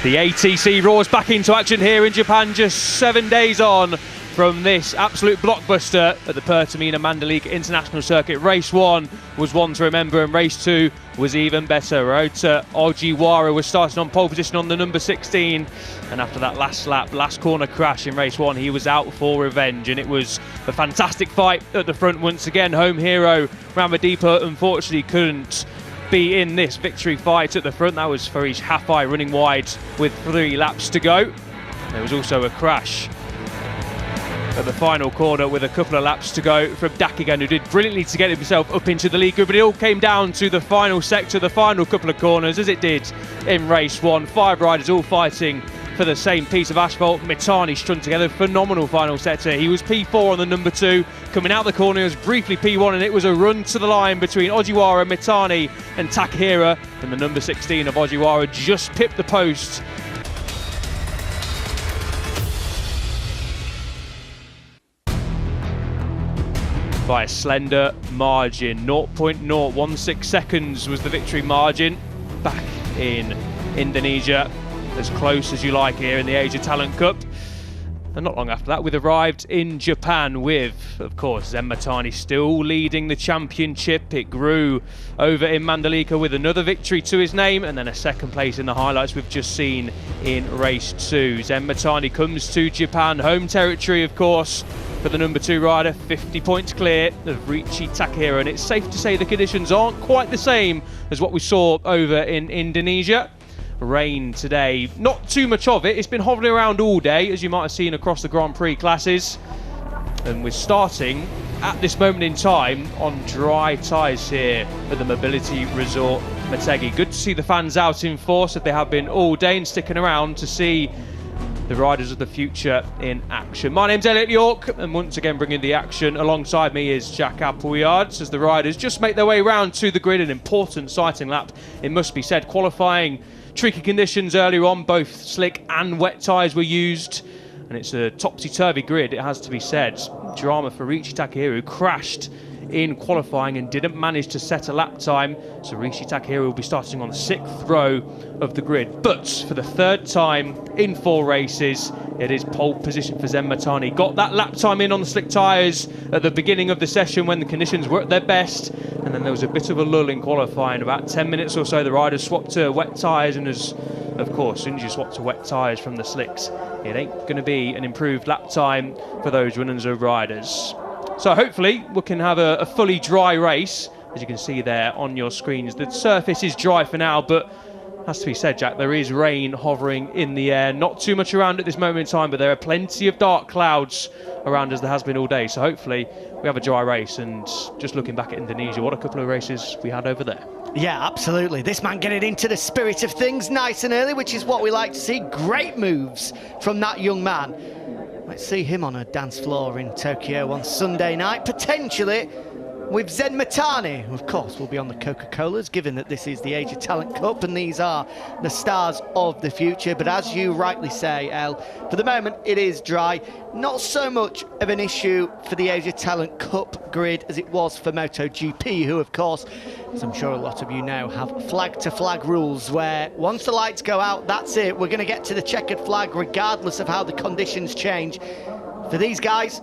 The ATC roars back into action here in Japan just 7 days on from this absolute blockbuster at the Pertamina Mandalika International Circuit. Race 1 was one to remember and race 2 was even better. Ryota Ojiwara was starting on pole position on the number 16, and after that last lap, last corner crash in race 1, he was out for revenge, and it was a fantastic fight at the front once again. Home hero Ramadipa unfortunately couldn't be in this victory fight at the front. That was Farish Hafai running wide with 3 laps to go. There was also a crash at the final corner with a couple of laps to go from Dakigan, who did brilliantly to get himself up into the lead group, but it all came down to the final sector, the final couple of corners, as it did in race 1. 5 riders all fighting for the same piece of asphalt. Mitani strung together, phenomenal final sector. He was P4 on the number 2, coming out the corner, he was briefly P1, and it was a run to the line between Ojiwara, Mitani and Takahira, and the number 16 of Ojiwara just pipped the post. By a slender margin. 0.016 seconds was the victory margin back in Indonesia. As close as you like here in the Asia Talent Cup. And not long after that, we'd arrived in Japan with, of course, Zen Matani still leading the championship. It grew over in Mandalika with another victory to his name, and then a second place in the highlights we've just seen in race 2. Zen Matani comes to Japan, home territory, of course, for the number 2 rider, 50 points clear of Riichi Takahira, and it's safe to say the conditions aren't quite the same as what we saw over in Indonesia. Rain today, not too much of it. It's been hovering around all day, as you might have seen across the Grand Prix classes. And we're starting at this moment in time on dry tyres here at the Mobility Resort Motegi. Good to see the fans out in force, as they have been all day, and sticking around to see the riders of the future in action. My name's Elliot York, and once again bringing the action alongside me is Jack Appleyard, as the riders just make their way round to the grid. An important sighting lap, it must be said. Qualifying tricky conditions earlier on, both slick and wet tyres were used, and it's a topsy-turvy grid, it has to be said. Drama for Riichi Takahira, who crashed in qualifying and didn't manage to set a lap time, so Riichi Takahira will be starting on the 6th row of the grid. But for the 3rd time in 4 races, it is pole position for Zen Matani. Got that lap time in on the slick tyres at the beginning of the session when the conditions were at their best, and then there was a bit of a lull in qualifying. About 10 minutes or so, the riders swapped to wet tyres, and as of course, as soon as you swap to wet tyres from the slicks, it ain't going to be an improved lap time for those runners or riders. So hopefully we can have a fully dry race. As you can see there on your screens, the surface is dry for now, but has to be said, Jack, there is rain hovering in the air. Not too much around at this moment in time, but there are plenty of dark clouds around, as there has been all day. So hopefully we have a dry race. And just looking back at Indonesia, what a couple of races we had over there. Yeah, absolutely. This man getting into the spirit of things nice and early, which is what we like to see. Great moves from that young man. Let's see him on a dance floor in Tokyo on Sunday night, potentially with Zen Matani, who of course will be on the Coca-Colas, given that this is the Asia Talent Cup and these are the stars of the future. But as you rightly say, El, for the moment it is dry. Not so much of an issue for the Asia Talent Cup grid as it was for MotoGP, who of course, as I'm sure a lot of you know, have flag-to-flag rules where once the lights go out, that's it. We're going to get to the checkered flag regardless of how the conditions change. For these guys,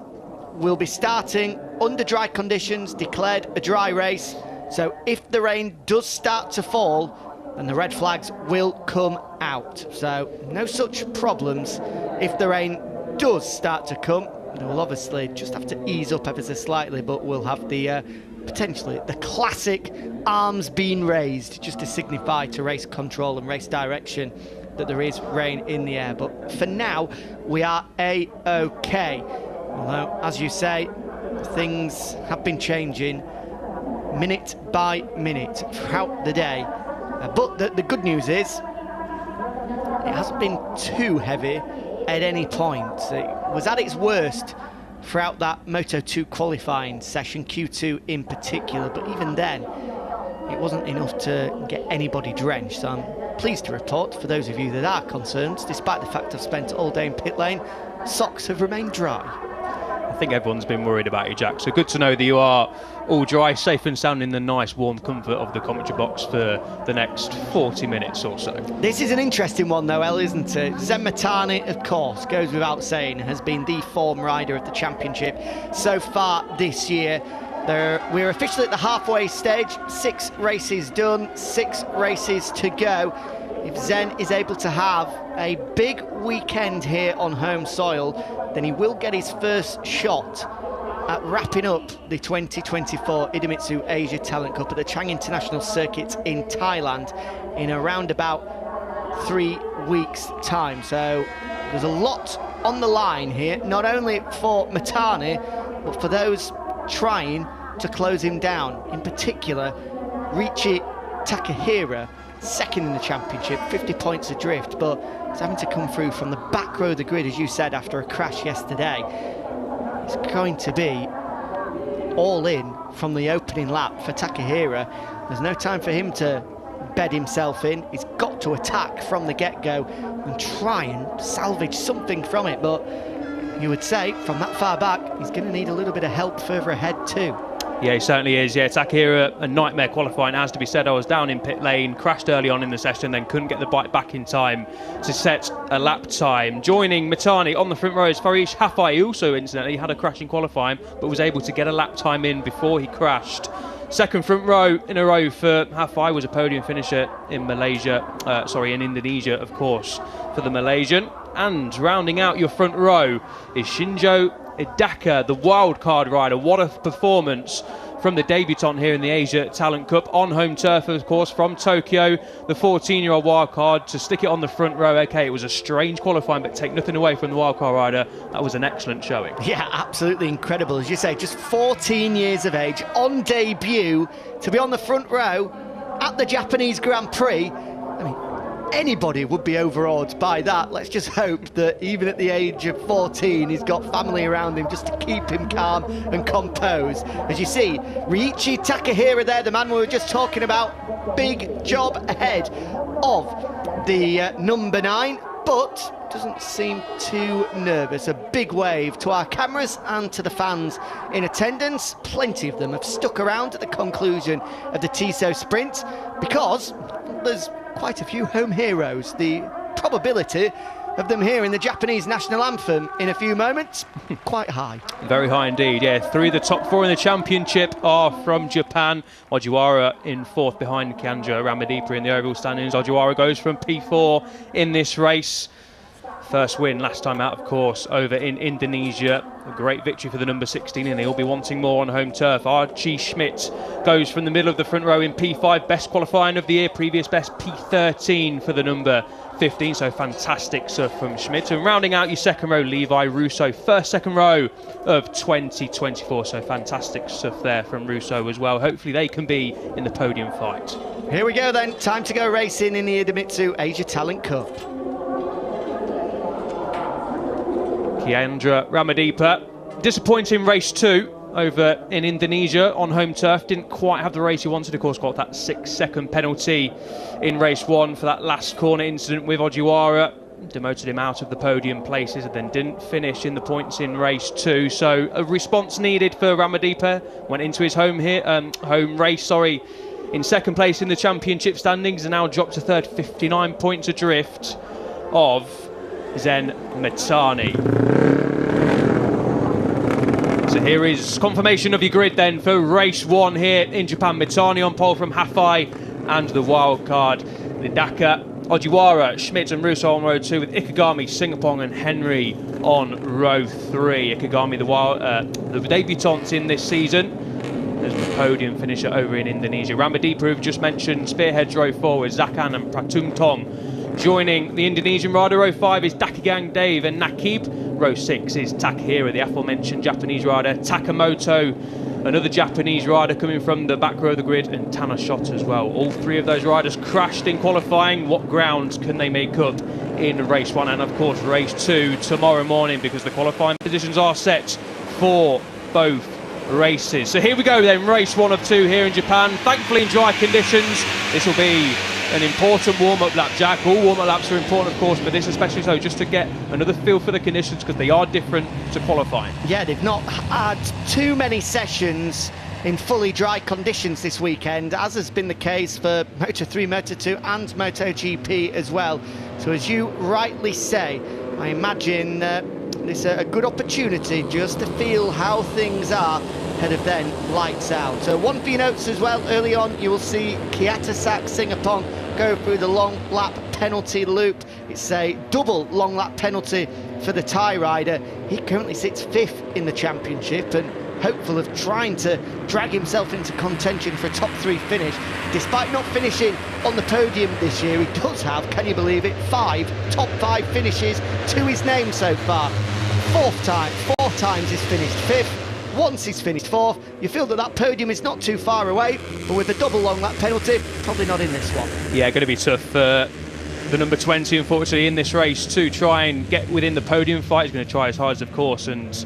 we'll be starting under dry conditions, declared a dry race. So if the rain does start to fall, then the red flags will come out. So no such problems if the rain does start to come. We'll obviously just have to ease up ever so slightly, but we'll have the potentially the classic arms being raised just to signify to race control and race direction that there is rain in the air. But for now, we are A-OK. Although, as you say, things have been changing minute by minute throughout the day. But the good news is, it hasn't been too heavy at any point. It was at its worst throughout that Moto2 qualifying session, Q2 in particular, but even then, it wasn't enough to get anybody drenched. So I'm pleased to report, for those of you that are concerned, despite the fact I've spent all day in pit lane, socks have remained dry. I think everyone's been worried about you, Jack. So good to know that you are all dry, safe and sound in the nice warm comfort of the commentary box for the next 40 minutes or so. This is an interesting one though, El, isn't it? Zen Motegi, of course, goes without saying, has been the form rider of the championship so far this year. We're officially at the halfway stage, 6 races done, 6 races to go. If Zen is able to have a big weekend here on home soil, then he will get his first shot at wrapping up the 2024 Idemitsu Asia Talent Cup at the Chang International Circuit in Thailand in around about 3 weeks' time. So there's a lot on the line here, not only for Motegi, but for those trying to close him down. In particular, Riichi Takahira, second in the championship, 50 points adrift, but he's having to come through from the back row of the grid, as you said, after a crash yesterday. It's going to be all in from the opening lap for Takahira. There's no time for him to bed himself in. He's got to attack from the get-go and try and salvage something from it, but you would say from that far back he's going to need a little bit of help further ahead too. Yeah, he certainly is. Yeah, Takahira, a nightmare qualifying, has to be said. I was down in pit lane, crashed early on in the session, then couldn't get the bike back in time to set a lap time. Joining Motegi on the front row is Farish Hafai. He also, incidentally, had a crash in qualifying, but was able to get a lap time in before he crashed. Second front row in a row for Hafai was a podium finisher in in Indonesia, of course, for the Malaysian. And rounding out your front row is Shinjo Idaka, the wildcard rider. What a performance from the debutant here in the Asia Talent Cup on home turf, of course, from Tokyo. The 14-year-old wildcard to stick it on the front row. Okay, it was a strange qualifying, but take nothing away from the wildcard rider. That was an excellent showing. Yeah, absolutely incredible. As you say, just 14 years of age, on debut, to be on the front row at the Japanese Grand Prix. I mean, anybody would be overawed by that. Let's just hope that even at the age of 14 he's got family around him just to keep him calm and composed. As you see, Riichi Takahira there, the man we were just talking about, big job ahead of the number 9, but doesn't seem too nervous. A big wave to our cameras and to the fans in attendance. Plenty of them have stuck around at the conclusion of the Tissot sprint because there's quite a few home heroes. The probability of them hearing the Japanese national anthem in a few moments, quite high. Very high indeed, yeah. 3 of the top 4 in the championship are from Japan. Ojiwara in 4th behind Kanja Ramadipa in the overall standings. Ojiwara goes from P4 in this race. First win last time out, of course, over in Indonesia. A great victory for the number 16, and he'll be wanting more on home turf. Archie Schmidt goes from the middle of the front row in P5, best qualifying of the year, previous best P13 for the number 15, so fantastic stuff from Schmidt. And rounding out your second row, Levi Russo, second row of 2024, so fantastic stuff there from Russo as well. Hopefully they can be in the podium fight. Here we go then, time to go racing in the Idemitsu Asia Talent Cup. Kiandra Ramadipa, disappointing race 2 over in Indonesia on home turf. Didn't quite have the race he wanted, of course, got that 6-second penalty in race 1 for that last corner incident with Ojiwara. Demoted him out of the podium places and then didn't finish in the points in race 2. So a response needed for Ramadipa. Went into his home race, in second place in the championship standings and now dropped to third, 59 points adrift of Zen Motegi. So here is confirmation of your grid then for race 1 here in Japan. Motegi on pole from Hafai and the wildcard Idaka, Ojiwara, Schmidt and Russo on row 2 with Ikegami, Singapong and Henry on row 3. Ikegami, the debutant in this season, as the podium finisher over in Indonesia. Ramadipa, who've just mentioned, spearheads row 4 with Zakan and Pratumtong. Joining the Indonesian rider, row 5 is Dakigang Dave and Nakib. Row 6 is Takahira, the aforementioned Japanese rider. Takamoto, another Japanese rider coming from the back row of the grid, and Tanner Shot as well. All 3 of those riders crashed in qualifying. What ground can they make up in race 1 and, of course, race 2 tomorrow morning, because the qualifying positions are set for both races. So here we go then, race 1 of 2 here in Japan. Thankfully in dry conditions. This will be an important warm-up lap, Jack. All warm-up laps are important, of course, but this especially so, just to get another feel for the conditions, because they are different to qualifying. Yeah, they've not had too many sessions in fully dry conditions this weekend, as has been the case for Moto3, Moto2 and MotoGP as well. So as you rightly say, I imagine it's a good opportunity just to feel how things are ahead of then lights out. So one for your notes as well, early on you will see Kiyata Singapong go through the long lap penalty loop. It's a double long lap penalty for the Thai rider. He currently sits 5th in the championship and hopeful of trying to drag himself into contention for a top 3 finish. Despite not finishing on the podium this year, he does have, can you believe it, 5 top 5 finishes to his name so far. 4 times he's finished 5th, once he's finished 4th. You feel that podium is not too far away, but with a double long lap penalty, probably not in this one. Yeah, going to be tough for the number 20, unfortunately, in this race to try and get within the podium fight. He's going to try his hardest, of course, and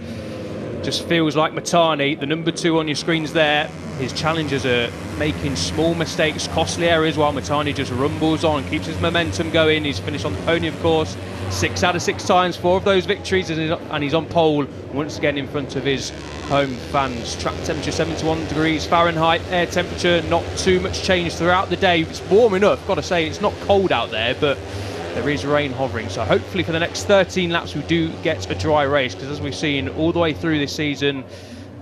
just feels like Mitani, the number 2 on your screens there, his challengers are making small mistakes, costly errors, while Mitani just rumbles on, keeps his momentum going. He's finished on the podium, of course, 6 out of 6 times, 4 of those victories, and he's on pole once again in front of his home fans. Track temperature 71 degrees Fahrenheit, air temperature not too much change throughout the day. It's warm enough, got to say, it's not cold out there, but there is rain hovering, so hopefully for the next 13 laps we do get a dry race, because as we've seen all the way through this season,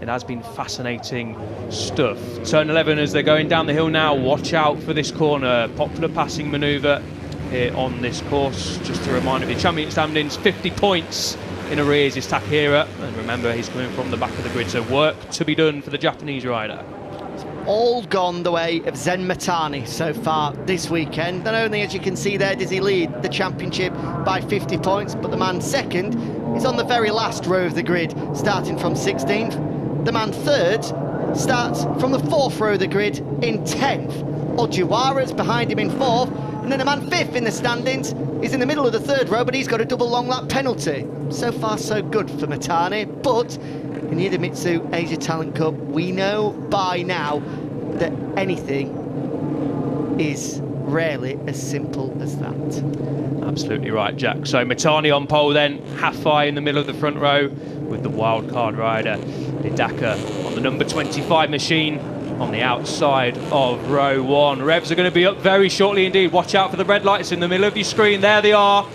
it has been fascinating stuff. Turn 11 as they're going down the hill now. Watch out for this corner. Popular passing manoeuvre here on this course. Just a reminder of the champion standings, 50 points in arrears is Takehira, and remember he's coming from the back of the grid, so work to be done for the Japanese rider. All gone the way of Zen Mitani so far this weekend. Not only, as you can see there, does he lead the championship by 50 points, but the man second is on the very last row of the grid, starting from 16th. The man third starts from the 4th row of the grid in 10th. Ojiwara's behind him in 4th, and then the man 5th in the standings is in the middle of the 3rd row, but he's got a double long lap penalty. So far so good for Mitani, but in the Idemitsu Asia Talent Cup, we know by now that anything is rarely as simple as that. Absolutely right, Jack. So Mitani on pole then, Hafai in the middle of the front row with the wildcard rider, Hidaka on the number 25 machine on the outside of row 1. Revs are going to be up very shortly indeed. Watch out for the red lights in the middle of your screen. There they are.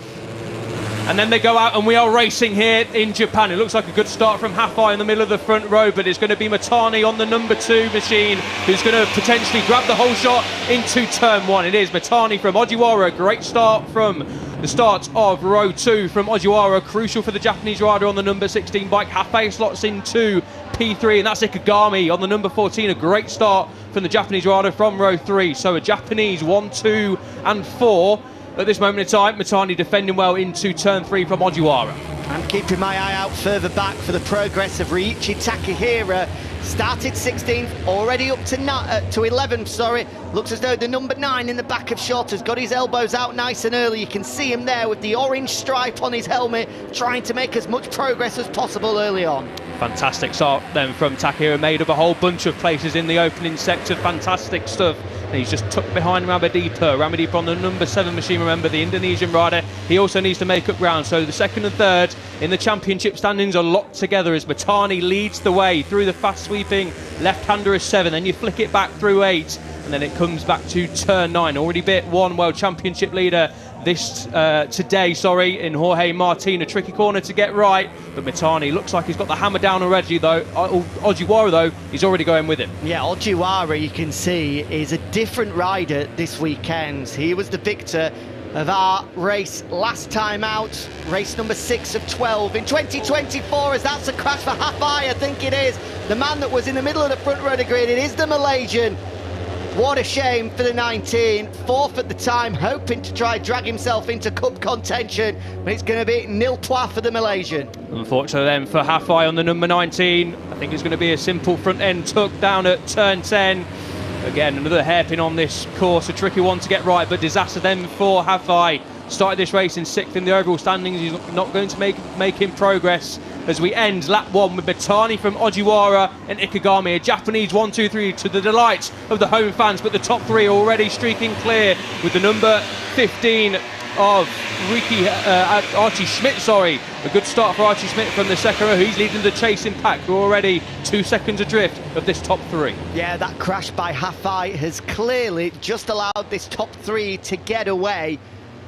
And then they go out and we are racing here in Japan. It looks like a good start from Hafai in the middle of the front row, but it's going to be Mitani on the number 2 machine who's going to potentially grab the whole shot into turn 1. It is Mitani from Ojiwara. Great start from the start of row 2 from Ojiwara. Crucial for the Japanese rider on the number 16 bike. Hafei slots into P3, and that's Ikegami on the number 14. A great start from the Japanese rider from row 3. So a Japanese 1, 2 and 4 at this moment in time. Mitani defending well into turn 3 from Ojiwara. I'm keeping my eye out further back for the progress of Riichi Takehira. Started 16th, already up to 11th, sorry. Looks as though the number 9 in the back of Short has got his elbows out nice and early. You can see him there with the orange stripe on his helmet, trying to make as much progress as possible early on. Fantastic start then from Takehira, made up a whole bunch of places in the opening sector. Fantastic stuff. And he's just tucked behind Ramadipa. Ramadipa on the number 7 machine, remember, the Indonesian rider. He also needs to make up ground. So the 2nd and 3rd in the championship standings are locked together as Mitani leads the way through the fast sweeping left-hander of 7. Then you flick it back through 8. And then it comes back to turn 9. Already bit 1 world championship leader today, in Jorge Martin. A tricky corner to get right, but Mitani looks like he's got the hammer down already, though. Ojiwara, though, he's already going with him. Yeah, Ojiwara, you can see, is a different rider this weekend. He was the victor of our race last time out, race number 6 of 12 in 2024, as that's a crash for Hafei, I think it is. The man that was in the middle of the front row of the grid, it is the Malaysian. What a shame for the 19, 4th at the time, hoping to try drag himself into cup contention, but it's going to be nil point for the Malaysian. Unfortunately then for Hafei on the number 19, I think it's going to be a simple front end tuck down at turn 10. Again, another hairpin on this course, a tricky one to get right, but disaster then for Hafei. Started this race in 6th in the overall standings. He's not going to make him progress as we end lap 1 with Motegi from Ojiwara and Ikegami, a Japanese 1, 2, 3 to the delight of the home fans, but the top 3 already streaking clear with the number 15 of Archie Schmidt, a good start for Archie Schmidt from the second row. He's leading the chasing pack, who are already 2 seconds adrift of this top 3. Yeah, that crash by Hafai has clearly just allowed this top 3 to get away.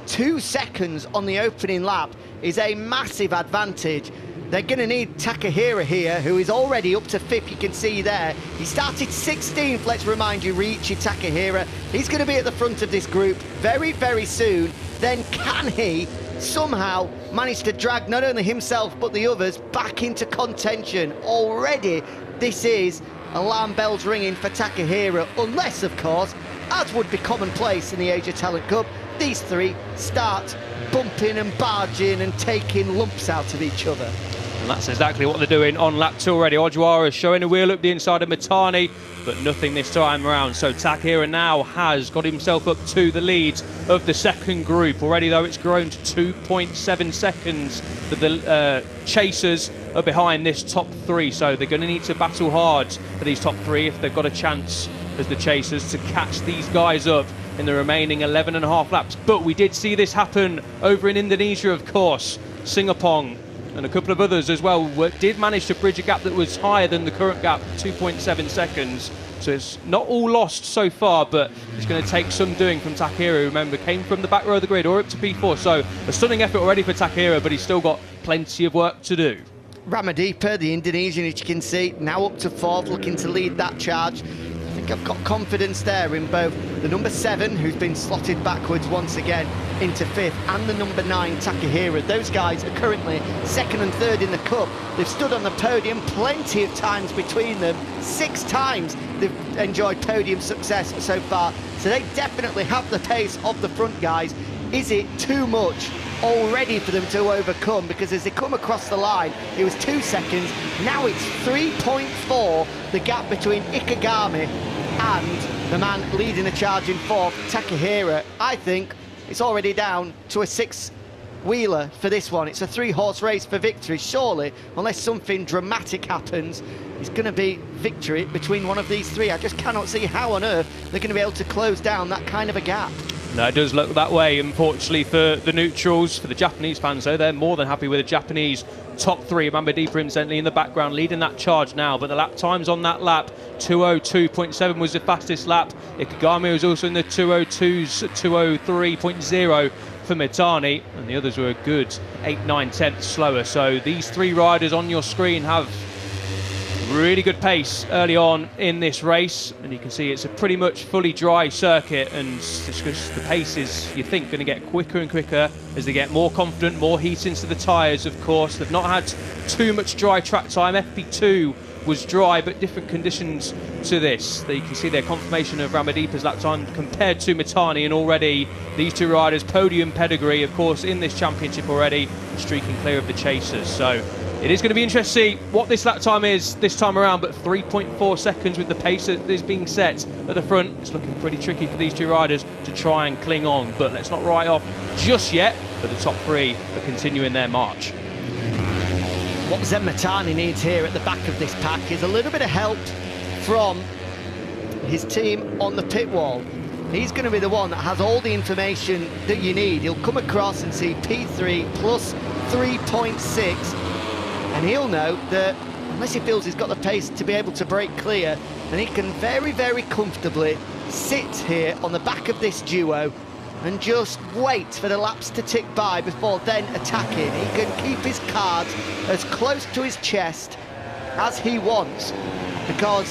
2 seconds on the opening lap is a massive advantage. They're going to need Takahira here, who is already up to 5th, you can see there. He started 16th, let's remind you, Riichi Takahira. He's going to be at the front of this group very, very soon. Then can he somehow manage to drag not only himself but the others back into contention? Already, this is alarm bells ringing for Takahira, unless, of course, as would be commonplace in the Asia Talent Cup, these 3 start bumping and barging and taking lumps out of each other. And that's exactly what they're doing on lap 2 already. Ojiwara is showing a wheel up the inside of Motegi, but nothing this time around. So Takahira now has got himself up to the lead of the second group. Already, though, it's grown to 2.7 seconds that the chasers are behind this top 3. So they're going to need to battle hard for these top 3 if they've got a chance as the chasers to catch these guys up in the remaining 11.5 laps. But we did see this happen over in Indonesia, of course. Singapong and a couple of others as well did manage to bridge a gap that was higher than the current gap, 2.7 seconds. So it's not all lost so far, but it's going to take some doing from Takahira, who, remember, came from the back row of the grid or up to P4. So a stunning effort already for Takahira, but he's still got plenty of work to do. Ramadipa, the Indonesian, as you can see, now up to 4th, looking to lead that charge. I think I've got confidence there in both the number 7, who's been slotted backwards once again into 5th, and the number 9, Takahira. Those guys are currently 2nd and 3rd in the Cup. They've stood on the podium plenty of times between them. 6 times they've enjoyed podium success so far. So they definitely have the pace of the front guys. Is it too much already for them to overcome? Because as they come across the line, it was 2 seconds. Now it's 3.4, the gap between Ikegami and the man leading the charge in 4th, Takahira. I think it's already down to a 6-wheeler for this one. It's a 3-horse race for victory. Surely, unless something dramatic happens, it's going to be victory between one of these 3. I just cannot see how on earth they're going to be able to close down that kind of a gap. No, it does look that way, unfortunately, for the neutrals. For the Japanese fans, though, they're more than happy with the Japanese top 3. Ramadipa incidentally in the background leading that charge now, but the lap times on that lap, 2:02.7 was the fastest lap. Ikegami was also in the 2:02s, 2:03.0 for Motegi, and the others were a good 8-9 tenths slower. So these 3 riders on your screen have really good pace early on in this race, and you can see it's a pretty much fully dry circuit, and it's just the pace is, you think, going to get quicker and quicker as they get more confident, more heat into the tyres. Of course, they've not had too much dry track time. FP2 was dry, but different conditions to this. There you can see their confirmation of Ramadipa's lap time compared to Motegi, and already these 2 riders podium pedigree, of course, in this championship already, streaking clear of the chasers. So it is going to be interesting to see what this lap time is this time around, but 3.4 seconds with the pace that is being set at the front. It's looking pretty tricky for these 2 riders to try and cling on, but let's not write off just yet, but the top 3 are continuing their march. What Zen Motegi needs here at the back of this pack is a little bit of help from his team on the pit wall. He's going to be the one that has all the information that you need. He'll come across and see P3 plus 3.6, and he'll know that unless he feels he's got the pace to be able to break clear, then he can very, very comfortably sit here on the back of this duo and just wait for the laps to tick by before then attacking. He can keep his cards as close to his chest as he wants, because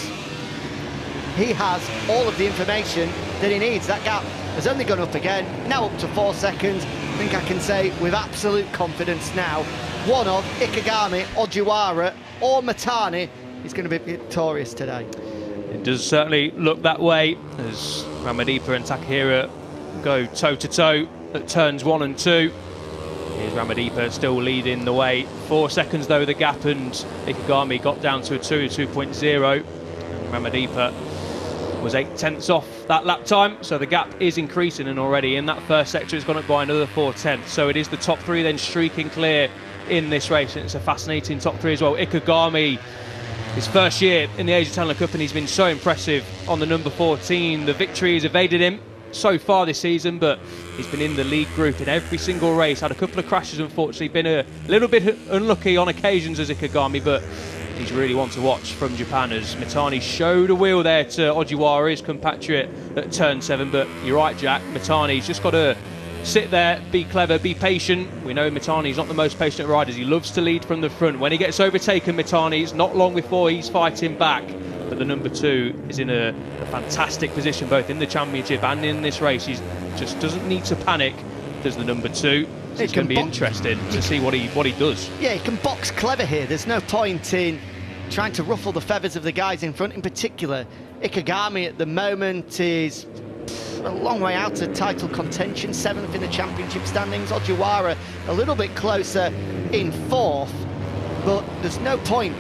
he has all of the information that he needs. That gap has only gone up again, now up to 4 seconds. I think I can say with absolute confidence now, one of Ikegami, Ojiwara or Motegi is going to be victorious today. It does certainly look that way as Ramadipa and Takahira go toe-to-toe at turns 1 and 2. Here's Ramadipa still leading the way. 4 seconds though the gap, and Ikegami got down to a 2.0. Ramadipa was 8 tenths off that lap time, so the gap is increasing, and already in that first sector it's gone up by another 4 tenths. So it is the top 3 then streaking clear in this race, and it's a fascinating top three as well. Ikegami, his first year in the Asia Talent Cup, and he's been so impressive on the number 14. The victory has evaded him so far this season, but he's been in the lead group in every single race. Had a couple of crashes, unfortunately, been a little bit unlucky on occasions as Ikegami, but he's really one to watch from Japan, as Mitani showed a wheel there to Ojiwara, his compatriot, at turn 7. But you're right, Jack, Mitani's just got to sit there, be clever, be patient. We know Mitani's not the most patient riders. He loves to lead from the front. When he gets overtaken, Mitani, it's not long before he's fighting back. But the number 2 is in a fantastic position, both in the championship and in this race. He just doesn't need to panic. There's the number 2. So it's going to be interesting to see what he does. Yeah, he can box clever here. There's no point in trying to ruffle the feathers of the guys in front. In particular, Ikegami at the moment is a long way out of title contention, 7th in the championship standings. Ojiwara a little bit closer in 4th, but there's no point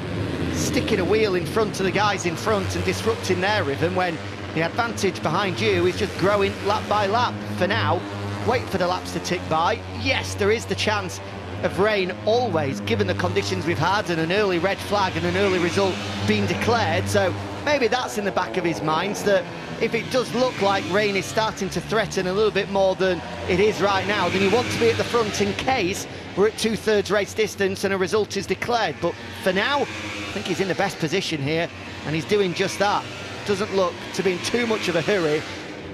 sticking a wheel in front of the guys in front and disrupting their rhythm when the advantage behind you is just growing lap by lap. For now, wait for the laps to tick by. Yes, there is the chance of rain always, given the conditions we've had and an early red flag and an early result being declared. So maybe that's in the back of his mind, that if it does look like rain is starting to threaten a little bit more than it is right now, then you want to be at the front in case we're at 2/3 race distance and a result is declared. But for now, I think he's in the best position here, and he's doing just that. Doesn't look to be in too much of a hurry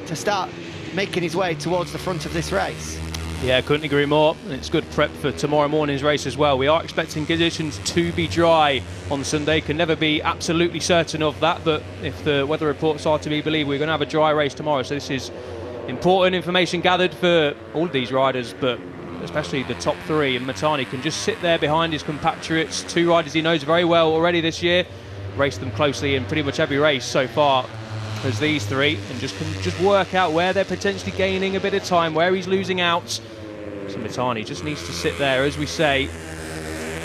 to start making his way towards the front of this race. Yeah, couldn't agree more. And it's good prep for tomorrow morning's race as well. We are expecting conditions to be dry on Sunday. Can never be absolutely certain of that, but if the weather reports are to be believed, we're going to have a dry race tomorrow. So this is important information gathered for all of these riders, but especially the top 3. And Mitani can just sit there behind his compatriots, 2 riders he knows very well already this year, raced them closely in pretty much every race so far as these 3, and just work out where they're potentially gaining a bit of time, where he's losing out. So Mitani just needs to sit there, as we say,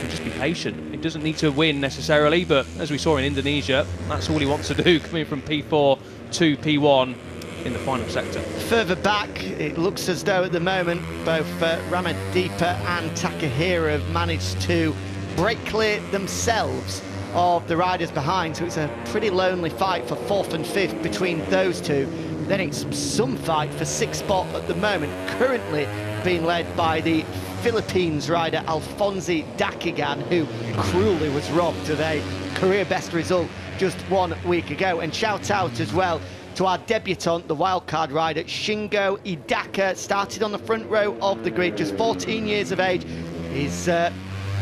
and just be patient. He doesn't need to win necessarily, but as we saw in Indonesia, that's all he wants to do, coming from P4 to P1 in the final sector. Further back, it looks as though at the moment both Ramadipa and Takahira have managed to break clear themselves of the riders behind, so it's a pretty lonely fight for 4th and 5th between those two. Then it's some fight for 6th spot at the moment, currently being led by the Philippines rider Alfonsi Dakigan, who cruelly was robbed of a career best result just 1 week ago. And shout out as well to our debutant, the wildcard rider Shingo Idaka, started on the front row of the grid, just 14 years of age. He's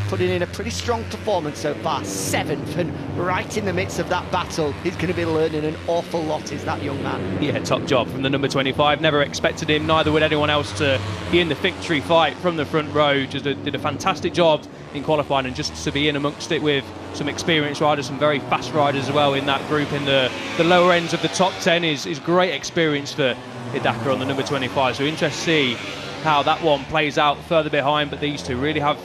putting in a pretty strong performance so far, 7th, and right in the midst of that battle. He's going to be learning an awful lot, is that young man. Yeah, top job from the number 25. Never expected him, neither would anyone else, to be in the victory fight from the front row. Just did a fantastic job in qualifying, and just to be in amongst it with some experienced riders, some very fast riders as well in that group in the lower ends of the top 10 is great experience for Hidaka on the number 25. So interesting to see how that one plays out further behind, but these two really have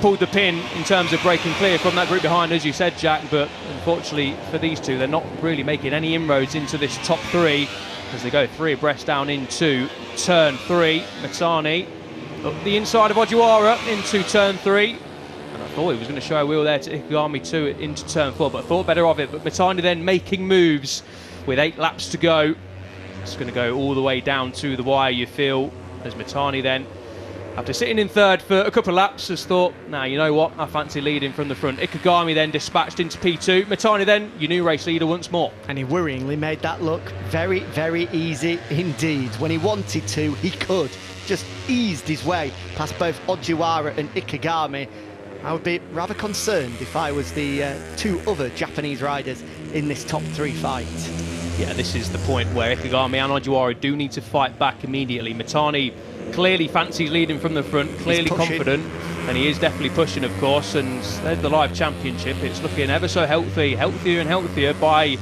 pulled the pin in terms of breaking clear from that group behind, as you said, Jack. But unfortunately for these two, they're not really making any inroads into this top 3 as they go 3 abreast down into turn 3. Mitani up the inside of Ojiwara into turn 3, and I thought he was going to show a wheel there to Ikegami 2 into turn 4, but I thought better of it. But Mitani then making moves with 8 laps to go. It's going to go all the way down to the wire, you feel, as Mitani then, after sitting in 3rd for a couple of laps, has thought, nah, you know what, I fancy leading from the front. Ikegami then dispatched into P2. Mitani then, your new race leader once more. And he worryingly made that look very, very easy indeed. When he wanted to, he could. Just eased his way past both Ojiwara and Ikegami. I would be rather concerned if I was the 2 other Japanese riders in this top 3 fight. Yeah, this is the point where Ikegami and Ojiwara do need to fight back immediately. Mitani clearly fancies leading from the front, clearly confident, and he is definitely pushing, of course. And there's the live championship. It's looking ever so healthier and healthier by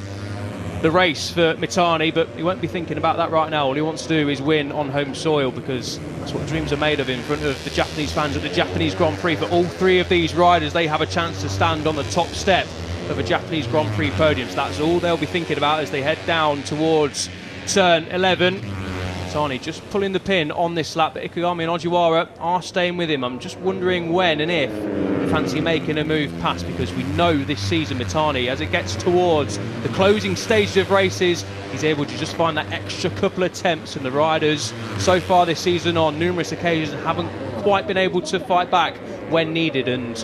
the race for Mitani, but he won't be thinking about that right now. All he wants to do is win on home soil, because that's what dreams are made of in front of the Japanese fans at the Japanese Grand Prix. For all 3 of these riders, they have a chance to stand on the top step of a Japanese Grand Prix podium. So that's all they'll be thinking about as they head down towards turn 11. Motegi just pulling the pin on this lap, but Ikegami and Ojiwara are staying with him. I'm just wondering when and if they fancy making a move past, because we know this season Motegi, as it gets towards the closing stages of races, he's able to just find that extra couple attempts, and the riders so far this season on numerous occasions haven't quite been able to fight back when needed, and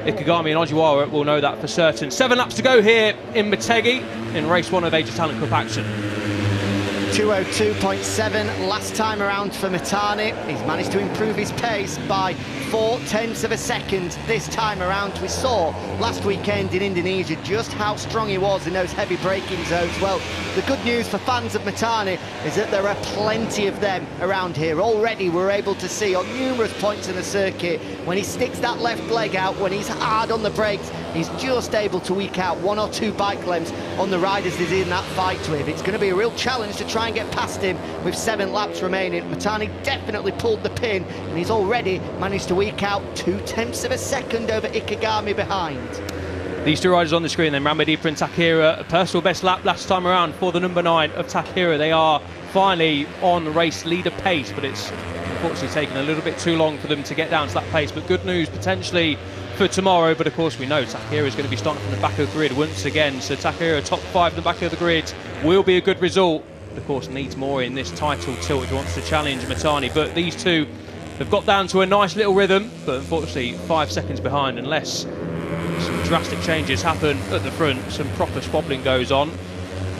Ikegami and Ojiwara will know that for certain. 7 laps to go here in Motegi in race 1 of Age of Talent Cup action. 2:02.7 last time around for Motegi. He's managed to improve his pace by 0.4 of a second this time around. We saw last weekend in Indonesia just how strong he was in those heavy braking zones. Well, the good news for fans of Motegi is that there are plenty of them around here. Already we're able to see on numerous points in the circuit, when he sticks that left leg out, when he's hard on the brakes, he's just able to eke out 1 or 2 bike lengths on the riders he's in that fight with. It's going to be a real challenge to try and get past him with 7 laps remaining. Motegi definitely pulled the pin, and he's already managed to eke out 0.2 of a second over Ikegami behind. These 2 riders on the screen then, Ramadipa and Takehira, a personal best lap last time around for the number 9 of Takehira. They are finally on race leader pace, but it's unfortunately taken a little bit too long for them to get down to that pace. But good news potentially for tomorrow, but of course we know Takehira is going to be starting from the back of the grid once again, so Takehira top 5 in the back of the grid will be a good result. But of course needs more in this title tilt if he wants to challenge Motegi. But these 2 have got down to a nice little rhythm, but unfortunately 5 seconds behind, unless some drastic changes happen at the front, some proper squabbling goes on.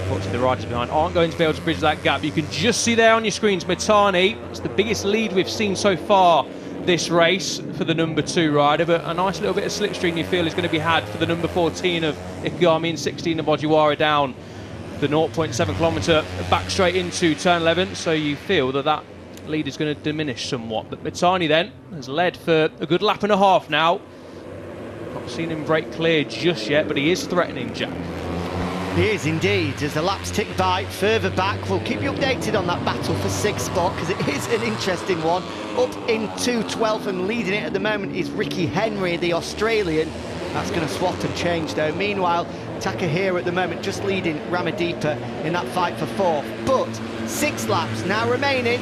Unfortunately the riders behind aren't going to be able to bridge that gap. You can just see there on your screens Motegi, it's the biggest lead we've seen so far this race for the number 2 rider, but a nice little bit of slipstream you feel is going to be had for the number 14 of Ikegami and 16 of Ojiwara down the 0.7 kilometre back straight into turn 11, so you feel that that lead is going to diminish somewhat. But Motegi then has led for a good lap and a half now. Not seen him break clear just yet, but he is threatening, Jack. He is indeed. As the laps tick by further back, we'll keep you updated on that battle for 6th spot, because it is an interesting one. Up into 12th and leading it at the moment is Ricky Henry, the Australian. That's going to swap and change though. Meanwhile, Takehira at the moment just leading Ramadipa in that fight for 4th. But 6 laps now remaining.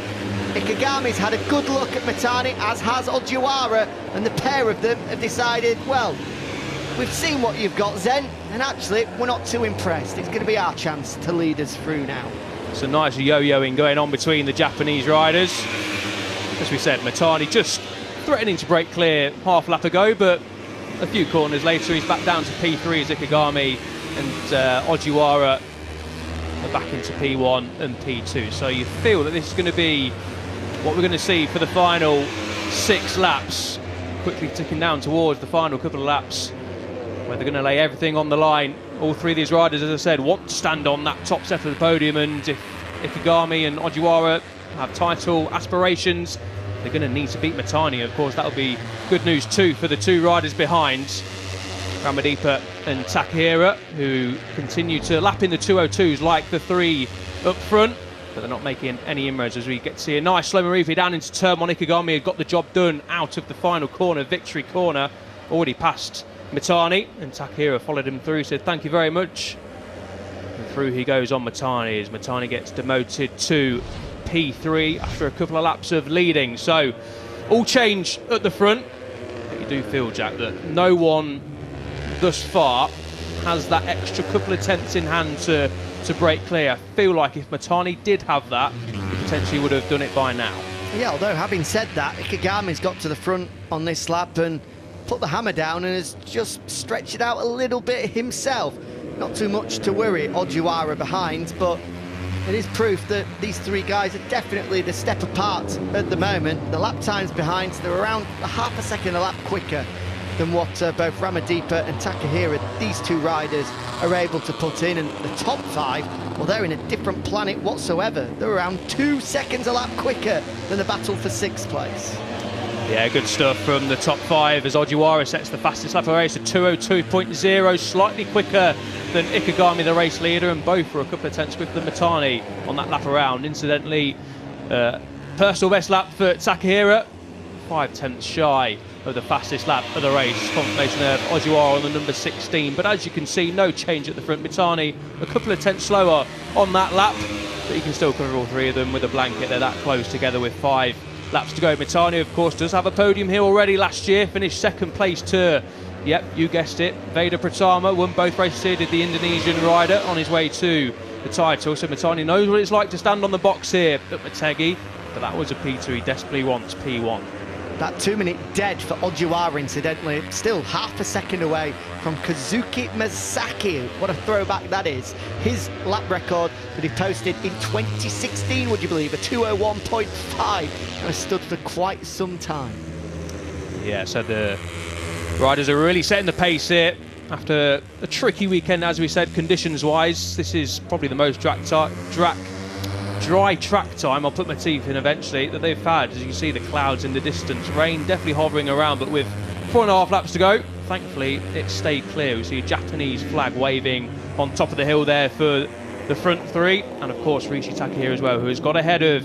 Ikegami's had a good look at Motegi, as has Ojiwara, and the pair of them have decided, well, we've seen what you've got, Zen, and actually we're not too impressed. It's going to be our chance to lead us through now. It's a nice yo-yoing going on between the Japanese riders. As we said, Motegi just threatening to break clear half lap ago, but a few corners later he's back down to P3 as Ikegami and Ojiwara are back into P1 and P2. So you feel that this is going to be what we're going to see for the final 6 laps, quickly ticking down towards the final couple of laps, where they're going to lay everything on the line. All 3 of these riders, as I said, want to stand on that top step of the podium, and if Ikegami and Ojiwara have title aspirations, they're going to need to beat Motegi. Of course, that'll be good news too for the 2 riders behind, Ramadipa and Takehira, who continue to lap in the 202s like the 3 up front, but they're not making any inroads, as we get to see a nice slow move down into turn 1. Ikegami had got the job done out of the final corner, victory corner, already past Motegi, and Takehira followed him through, said thank you very much, and through he goes on Motegi, as Motegi gets demoted to P3 after a couple of laps of leading. So all change at the front, but you do feel, Jack, that no one thus far has that extra couple of tenths in hand to break clear. I feel like if Motegi did have that, he potentially would have done it by now. Yeah, although having said that, Ikegami's got to the front on this lap and put the hammer down and has just stretched it out a little bit himself. Not too much to worry Ojiwara behind, but it is proof that these 3 guys are definitely the step apart at the moment. The lap times behind, they're around a half a second a lap quicker than what both Ramadipa and Takehira, these 2 riders, are able to put in. And the top 5, well, they're in a different planet whatsoever. They're around 2 seconds a lap quicker than the battle for 6th place. Yeah, good stuff from the top 5 as Ojiwara sets the fastest lap of the race at 2:02.0, slightly quicker than Ikegami, the race leader, and both for a couple of tenths quicker than Motegi on that lap around. Incidentally, personal best lap for Takehira, 5/10 shy of the fastest lap of the race. Confirmation there of Ojiwara on the number 16, but as you can see, no change at the front. Mitani a couple of tenths slower on that lap, but you can still cover all three of them with a blanket. They're that close together with 5 laps to go. Mitani, of course, does have a podium here already last year, finished second place to, yep, you guessed it, Veda Pratama, won both races here, did the Indonesian rider on his way to the title. So Mitani knows what it's like to stand on the box here at Motegi, but that was a P2, he desperately wants P1. That 2-minute dead for Ojiwara, incidentally, still half a second away from Kazuki Masaki. What a throwback that is. His lap record that he posted in 2016, would you believe, a 2:01.5, and has stood for quite some time. Yeah, so the riders are really setting the pace here after a tricky weekend, as we said, conditions-wise. This is probably the most dry track time, I'll put my teeth in eventually, that they've had. As you can see, the clouds in the distance, rain definitely hovering around, but with 4.5 laps to go, thankfully it stayed clear. We see a Japanese flag waving on top of the hill there for the front three, and of course Rishi Taka here as well, who has got ahead of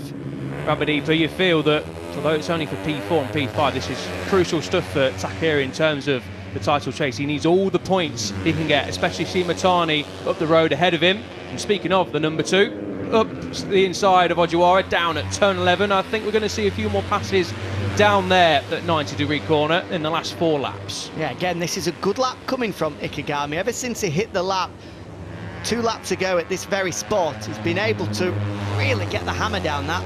Rabadipa. You feel that although it's only for P4 and P5, this is crucial stuff for Taka in terms of the title chase. He needs all the points he can get, especially see Mitani up the road ahead of him. And speaking of the number 2, up the inside of Ojiwara, down at turn 11. I think we're going to see a few more passes down there at 90-degree corner in the last 4 laps. Yeah, again, this is a good lap coming from Ikegami. Ever since he hit the lap 2 laps ago at this very spot, he's been able to really get the hammer down. That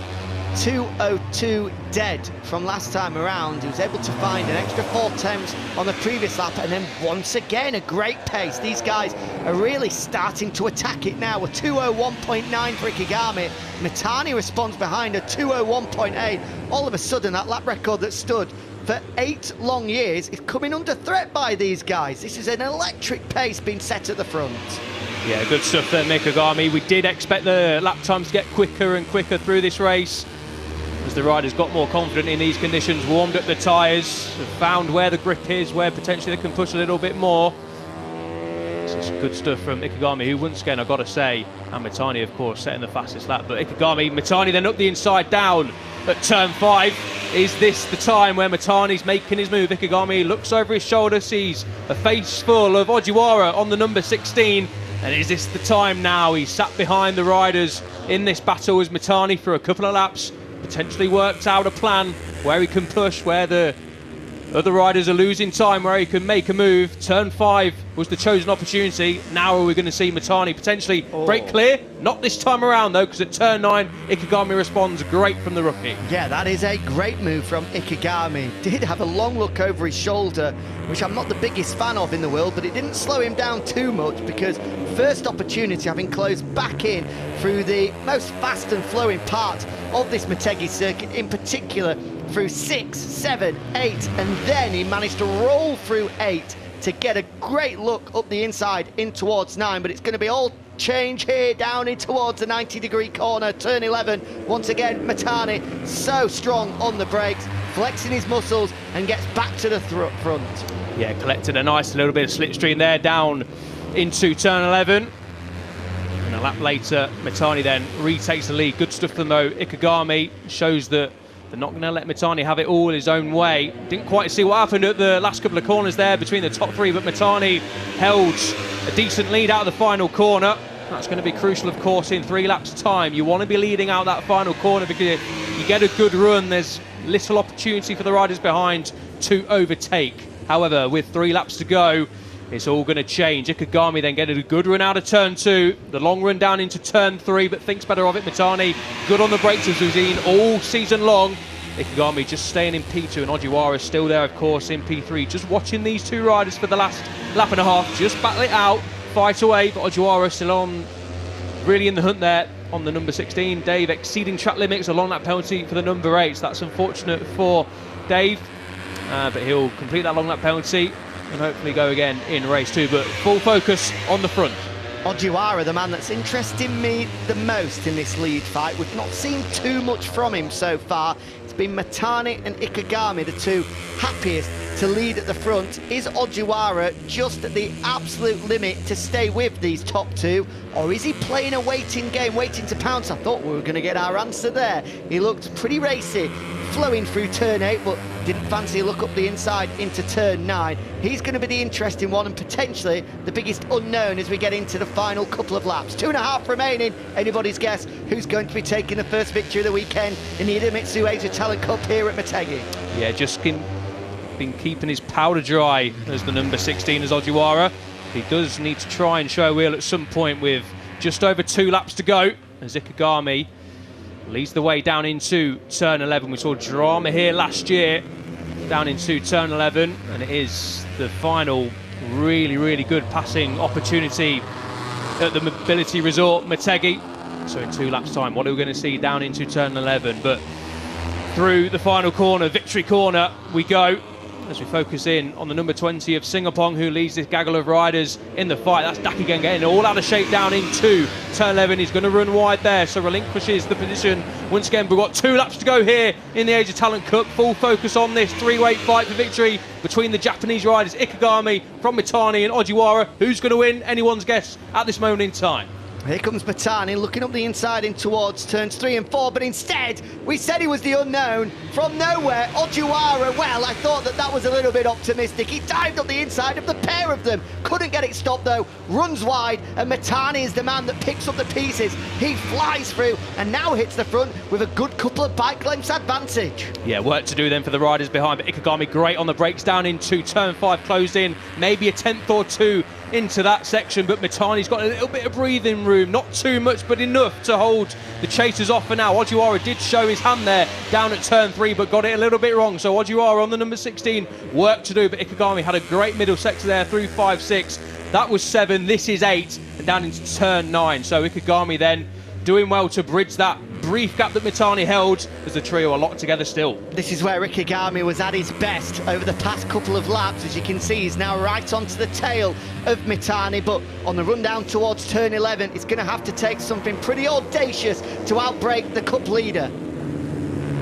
2:02 dead from last time around. He was able to find an extra 4 tenths on the previous lap, and then once again a great pace. These guys are really starting to attack it now. A 2:01.9 for Ikegami. Mitani responds behind a 2:01.8. All of a sudden, that lap record that stood for 8 long years is coming under threat by these guys. This is an electric pace being set at the front. Yeah, good stuff there, Ikegami. We did expect the lap times to get quicker and quicker through this race as the riders got more confident in these conditions, warmed up the tyres, found where the grip is, where potentially they can push a little bit more. So it's good stuff from Ikegami, who once again, I've got to say, and Mitani, of course, setting the fastest lap. But Ikegami, Mitani then up the inside down at turn 5. Is this the time where Mitani's making his move? Ikegami looks over his shoulder, sees a face full of Ojiwara on the number 16. And is this the time now? He's sat behind the riders in this battle as Mitani for a couple of laps, potentially worked out a plan where he can push, where the other riders are losing time, where he can make a move. Turn 5 was the chosen opportunity. Now are we going to see Mitani potentially break clear? Not this time around though, because at turn 9, Ikegami responds great from the rookie. Yeah, that is a great move from Ikegami. Did have a long look over his shoulder, which I'm not the biggest fan of in the world, but it didn't slow him down too much, because first opportunity, having closed back in through the most fast and flowing part of this Motegi circuit, in particular through 6, 7, 8, and then he managed to roll through 8 to get a great look up the inside in towards 9, but it's going to be all change here down in towards the 90-degree corner, turn 11. Once again, Mitani so strong on the brakes, flexing his muscles and gets back to the front. Yeah, collected a nice little bit of slipstream there down into turn 11. And a lap later, Mitani then retakes the lead. Good stuff from though. Ikegami shows that they're not going to let Mitani have it all his own way. Didn't quite see what happened at the last couple of corners there between the top 3, but Mitani held a decent lead out of the final corner. That's going to be crucial, of course, in 3 laps' time. You want to be leading out that final corner, because if you get a good run, there's little opportunity for the riders behind to overtake. However, with 3 laps to go, it's all going to change. Ikegami then getting a good run out of turn 2, the long run down into turn 3, but thinks better of it. Mitani good on the brakes, as we've seen all season long. Ikegami just staying in P2, and Ojiwara is still there, of course, in P3. Just watching these 2 riders for the last lap and a half, just battle it out, fight away, but Ojiwara still on, really in the hunt there on the number 16. Dave exceeding track limits, a long lap penalty for the number 8. So that's unfortunate for Dave, but he'll complete that long lap penalty and hopefully go again in race 2, but full focus on the front. Ojiwara, the man that's interesting me the most in this lead fight. We've not seen too much from him so far. It's been Mitani and Ikegami, the 2 happiest to lead at the front. Is Ojiwara just at the absolute limit to stay with these top two, or is he playing a waiting game, waiting to pounce? I thought we were going to get our answer there. He looked pretty racy, flowing through turn 8, but didn't fancy a look up the inside into turn 9. He's going to be the interesting one and potentially the biggest unknown as we get into the final couple of laps. 2.5 remaining. Anybody's guess who's going to be taking the first victory of the weekend in the Idemitsu Asia Talent Cup here at Motegi? Yeah, just been keeping his powder dry as the number 16 as Ojiwara. He does need to try and show a wheel at some point with just over 2 laps to go as Ikegami leads the way down into turn 11. We saw drama here last year down into turn 11, and it is the final really good passing opportunity at the Mobility Resort Motegi. So in 2 laps time, what are we going to see down into turn 11? But through the final corner, victory corner, we go as we focus in on the number 20 of Singapore, who leads this gaggle of riders in the fight. That's Dakigen getting all out of shape down into turn 11. He's going to run wide there, so relinquishes the position. Once again, we've got 2 laps to go here in the Asia Talent Cup. Full focus on this 3-way fight for victory between the Japanese riders Ikegami from Mitani and Ojiwara. Who's going to win? Anyone's guess at this moment in time. Here comes Mitani looking up the inside in towards turns 3 and 4, but instead we said he was the unknown. From nowhere, Ojiwara, well, I thought that was a little bit optimistic. He dived up the inside of the pair of them, couldn't get it stopped though, runs wide, and Mitani is the man that picks up the pieces. He flies through and now hits the front with a good couple of bike lengths advantage. Yeah, work to do then for the riders behind, but Ikegami great on the brakes down into turn 5, closed in, maybe a 10th or 2 into that section, but Mitani's got a little bit of breathing room, not too much but enough to hold the chasers off for now. Ojiwara did show his hand there down at turn 3 but got it a little bit wrong, so Ojiwara on the number 16, work to do, but Ikegami had a great middle sector there through 5, 6, that was 7, this is 8 and down into turn 9, so Ikegami then doing well to bridge that brief gap that Mitani held as the trio are locked together still. This is where Ikegami was at his best over the past couple of laps. As you can see, he's now right onto the tail of Mitani, but on the run down towards turn 11, it's going to have to take something pretty audacious to outbrake the cup leader.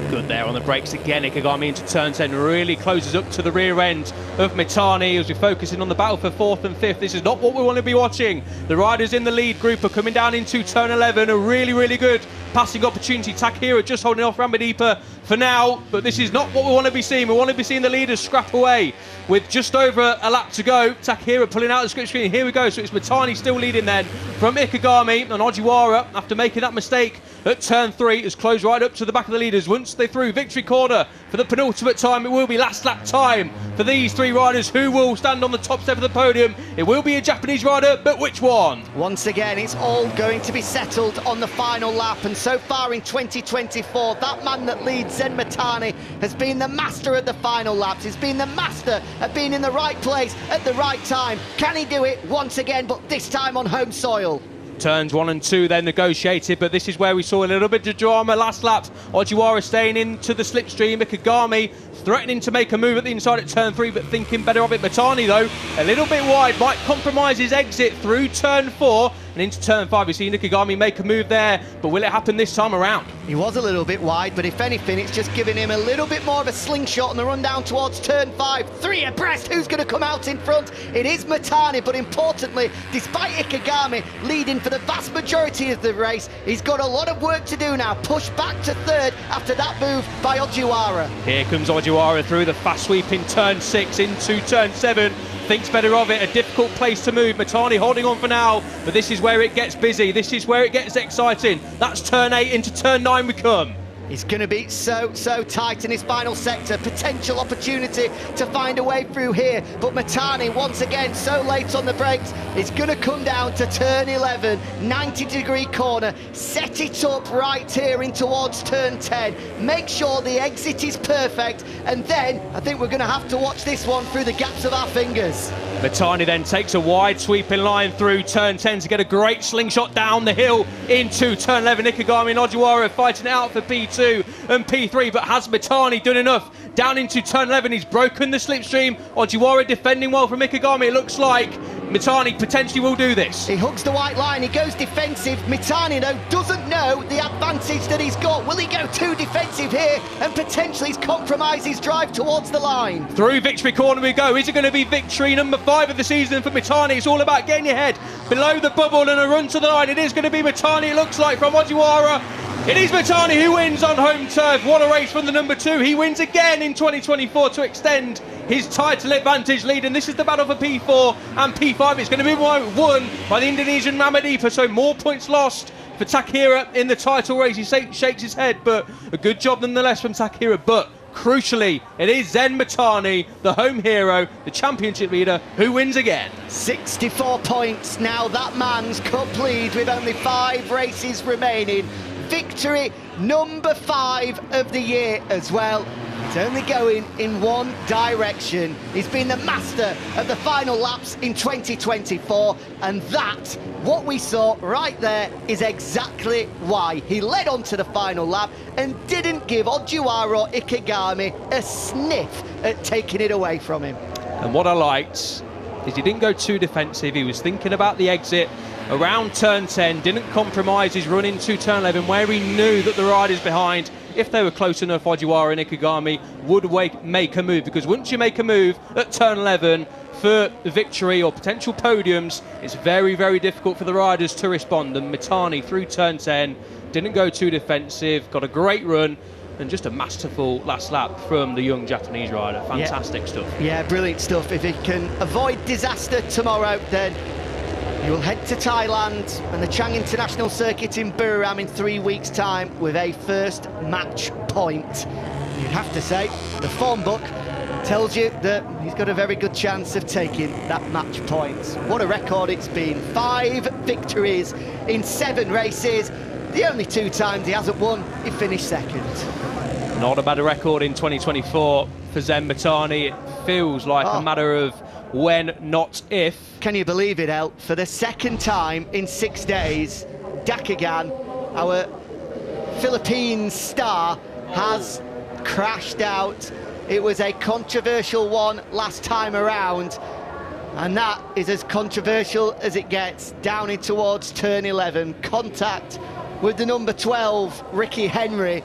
Good there on the brakes again. Ikegami into turn 10 really closes up to the rear end of Mitani as we're focusing on the battle for 4th and 5th. This is not what we want to be watching. The riders in the lead group are coming down into turn 11. A really good passing opportunity. Takehira just holding off Ramadipa for now, but this is not what we want to be seeing. We want to be seeing the leaders scrap away with just over a lap to go. Takehira pulling out the script screen. Here we go. So it's Mitani still leading then from Ikegami, and Ojiwara, after making that mistake at turn 3, has closed right up to the back of the leaders. Once they're through, victory corner for the penultimate time. It will be last lap time for these 3 riders who will stand on the top step of the podium. It will be a Japanese rider, but which one? Once again, it's all going to be settled on the final lap, and so far in 2024, that man that leads, Zen Mitani, has been the master at the final laps. He's been the master at being in the right place at the right time. Can he do it once again, but this time on home soil? Turns 1 and 2 then negotiated, but this is where we saw a little bit of drama last lap. Ojiwara staying into the slipstream. Ikegami threatening to make a move at the inside at turn 3, but thinking better of it. Mitani though, a little bit wide, might compromise his exit through turn 4 and into turn 5. You see Ikegami make a move there, but will it happen this time around? He was a little bit wide, but if anything, it's just giving him a little bit more of a slingshot on the run down towards turn 5. 3 abreast, who's going to come out in front? It is Mitani, but importantly, despite Ikegami leading for the vast majority of the race, he's got a lot of work to do now. Push back to 3rd after that move by Ojiwara. Here comes Ojiwara through the fast sweep in turn 6 into turn 7. Thinks better of it, a difficult place to move. Mitani holding on for now, but this is where it gets busy. This is where it gets exciting. That's turn 8 into turn 9 we come. It's going to be so tight in his final sector. Potential opportunity to find a way through here. But Mitani, once again, so late on the brakes. It's going to come down to turn 11, 90-degree corner. Set it up right here in towards turn 10. Make sure the exit is perfect. And then I think we're going to have to watch this one through the gaps of our fingers. Mitani then takes a wide sweeping line through turn 10 to get a great slingshot down the hill into turn 11. Ikegami and Ojiwara fighting it out for P2 and P3, but has Mitani done enough? Down into turn 11, he's broken the slipstream. Ojiwara defending well from Ikegami, it looks like. Motegi potentially will do this. He hugs the white line, he goes defensive. Motegi, though, doesn't know the advantage that he's got. Will he go too defensive here and potentially compromise his drive towards the line? Through victory corner we go. Is it going to be victory number 5 of the season for Motegi? It's all about getting your head below the bubble and a run to the line. It is going to be Motegi, it looks like, from Ojiwara. It is Motegi who wins on home turf. What a race from the number 2. He wins again in 2024 to extend his title advantage lead, and this is the battle for P4 and P5. It's going to be won by the Indonesian Ramadipa, so more points lost for Takira in the title race. He shakes his head, but a good job nonetheless from Takira. But crucially, it is Zen Motegi, the home hero, the championship leader, who wins again. 64 points now, that man's cup lead with only 5 races remaining. Victory number 5 of the year as well. It's only going in one direction. He's been the master of the final laps in 2024, and that, what we saw right there, is exactly why he led on to the final lap and didn't give Ojiwara or Ikegami a sniff at taking it away from him. And what I liked is he didn't go too defensive. He was thinking about the exit around turn 10, didn't compromise his run into turn 11, where he knew that the riders behind, if they were close enough, Ojiwara and Ikegami would make a move, because once you make a move at turn 11 for victory or potential podiums, it's very, very difficult for the riders to respond. And Motegi through turn 10 didn't go too defensive, got a great run, and just a masterful last lap from the young Japanese rider. Fantastic stuff. Yeah, brilliant stuff. If he can avoid disaster tomorrow, then he will head to Thailand and the Chang International Circuit in Buriram in 3 weeks' time with a first match point. You'd have to say the form book tells you that he's got a very good chance of taking that match point. What a record it's been. 5 victories in 7 races. The only 2 times he hasn't won, he finished second. Not a bad record in 2024 for Zen Motegi. It feels like a matter of when, not if. Can you believe it, El? For the second time in 6 days, Dakagan, our Philippine star, has crashed out. It was a controversial one last time around, and that is as controversial as it gets, down in towards turn 11. Contact with the number 12, Ricky Henry.